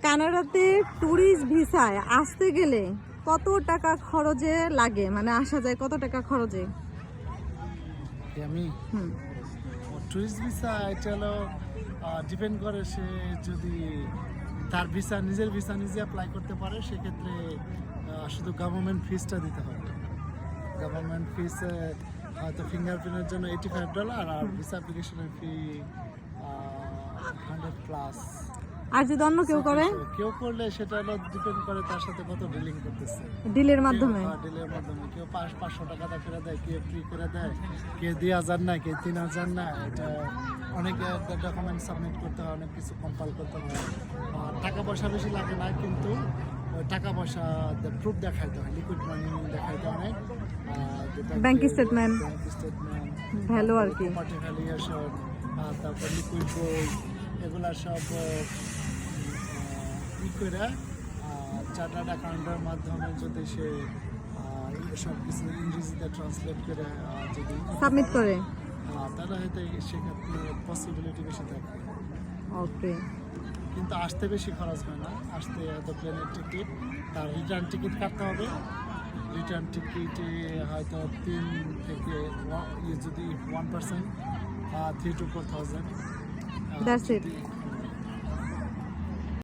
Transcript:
কানাডাতে ট্যুরিস্ট ভিসায় আসতে গেলে কত টাকা খরচে লাগে, মানে আসা যায় কত টাকা খরচে? আমি টুরিস্ট ভিসা এটা হলো ডিপেন্ড করে, সে যদি তার ভিসা নিজের ভিসা নিজে অ্যাপ্লাই করতে পারে সেক্ষেত্রে শুধু গভর্নমেন্ট ফিসটা দিতে হবে। গভর্নমেন্ট ফিস হয়তো ফিঙ্গারপ্রিন্টের জন্য $85 আর ভিসা অ্যাপ্লিকেশনের ফি 100+। আর যদি অন্য কেউ করে? কেউ করলে সেটা হলো ডিপেন্ড করে তার সাথে কত ডিলিং করতেছে, ডিলের মাধ্যমে। ডিলের মাধ্যমে কেউ 500 টাকা করে দেয়, কেউ ফ্রি করে দেয়, কেউ 2000 না, কেউ 3000 না। এটা অনেক ডকুমেন্ট সাবমিট করতে হয়, অনেক কিছু কম্পাইল করতে হয়। আর টাকা পয়সা বেশি লাগে না, কিন্তু টাকা পয়সা প্রুফ দেখাইতে হয়, লিকুইড মানি দেখাইতে হয়, ব্যাংক স্টেটমেন্ট, ভ্যালু আর কি, প্রপার্টি ভ্যালুয়েশন, তারপর লিকুইড গোল্ড, এগুলা সব ই করে চার্টার্ড অ্যাকাউন্টের মাধ্যমে যদি সে সব কিছু ইংরেজিতে ট্রান্সলেট করে যদি সাবমিট করে, তাহলে হয়তো সেক্ষেত্রে পসিবিলিটি বেশি থাকে। ওকে। কিন্তু আসতে বেশি খরচ হয় না, আসতে হয়তো প্লেনের টিকিট, তার রিটার্ন টিকিট কাটতে হবে। রিটার্ন টিকিটে হয়তো 3 থেকে যদি 1% 3 to 4,000। That's it.